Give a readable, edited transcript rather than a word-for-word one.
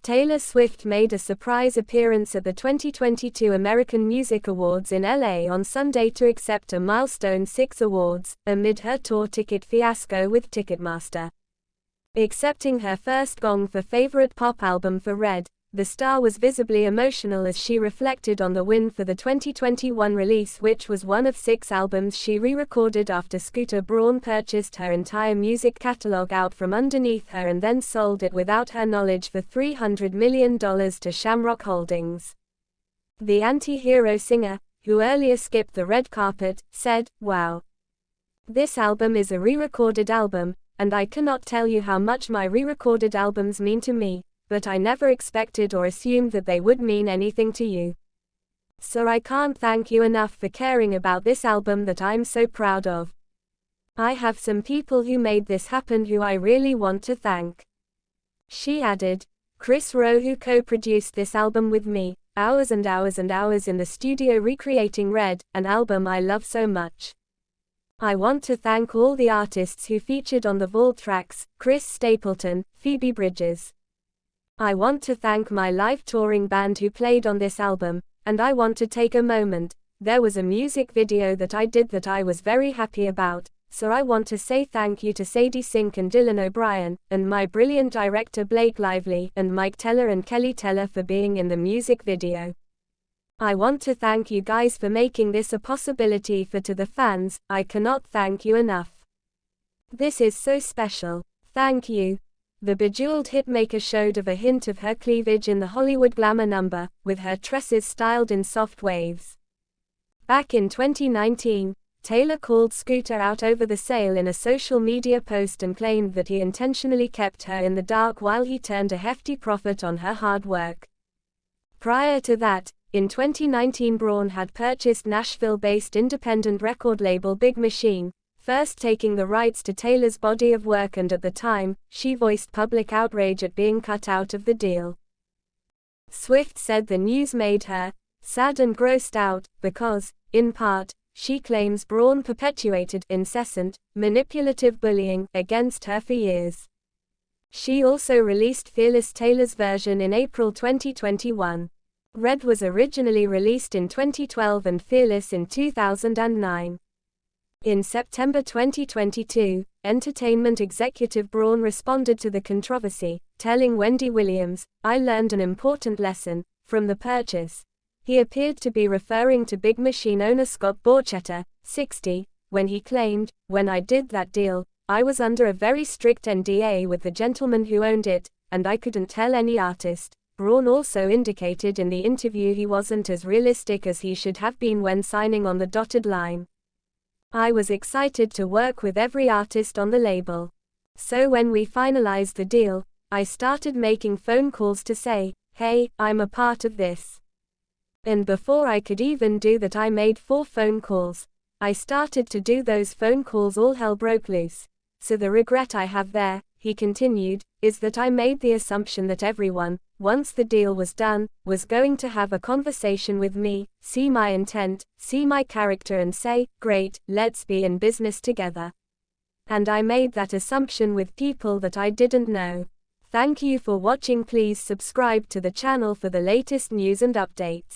Taylor Swift made a surprise appearance at the 2022 American Music Awards in LA on Sunday to accept a milestone 6 awards, amid her tour ticket fiasco with Ticketmaster. Accepting her first gong for favorite pop album for Red, the star was visibly emotional as she reflected on the win for the 2021 release, which was one of 6 albums she re-recorded after Scooter Braun purchased her entire music catalog out from underneath her and then sold it without her knowledge for $300 million to Shamrock Holdings. The anti-hero singer, who earlier skipped the red carpet, said, "Wow. This album is a re-recorded album, and I cannot tell you how much my re-recorded albums mean to me, but I never expected or assumed that they would mean anything to you. So I can't thank you enough for caring about this album that I'm so proud of. I have some people who made this happen who I really want to thank." She added, "Chris Rowe, who co-produced this album with me, hours and hours and hours in the studio recreating Red, an album I love so much. I want to thank all the artists who featured on the vault tracks, Chris Stapleton, Phoebe Bridgers. I want to thank my live touring band who played on this album, and I want to take a moment. There was a music video that I did that I was very happy about, so I want to say thank you to Sadie Sink and Dylan O'Brien, and my brilliant director Blake Lively and Mike Teller and Kelly Teller for being in the music video. I want to thank you guys for making this a possibility for to the fans. I cannot thank you enough. This is so special. Thank you." The bejeweled hitmaker showed a hint of her cleavage in the Hollywood Glamour number, with her tresses styled in soft waves. Back in 2019, Taylor called Scooter out over the sale in a social media post and claimed that he intentionally kept her in the dark while he turned a hefty profit on her hard work. Prior to that, in 2019 Braun had purchased Nashville-based independent record label Big Machine, first taking the rights to Taylor's body of work, and at the time, she voiced public outrage at being cut out of the deal. Swift said the news made her sad and grossed out, because, in part, she claims Braun perpetuated incessant, manipulative bullying against her for years. She also released Fearless, Taylor's version, in April 2021. Red was originally released in 2012 and Fearless in 2009. In September 2022, entertainment executive Braun responded to the controversy, telling Wendy Williams, "I learned an important lesson from the purchase." He appeared to be referring to Big Machine owner Scott Borchetta, 60, when he claimed, "When I did that deal, I was under a very strict NDA with the gentleman who owned it, and I couldn't tell any artist." Braun also indicated in the interview he wasn't as realistic as he should have been when signing on the dotted line. "I was excited to work with every artist on the label. So when we finalized the deal, I started making phone calls to say, 'Hey, I'm a part of this.' And before I could even do that, I made 4 phone calls. I started to do those phone calls, all hell broke loose. So the regret I have there," he continued, "is that I made the assumption that everyone, once the deal was done, was going to have a conversation with me, see my intent, see my character and say, 'Great, let's be in business together.' And I made that assumption with people that I didn't know." Thank you for watching. Please subscribe to the channel for the latest news and updates.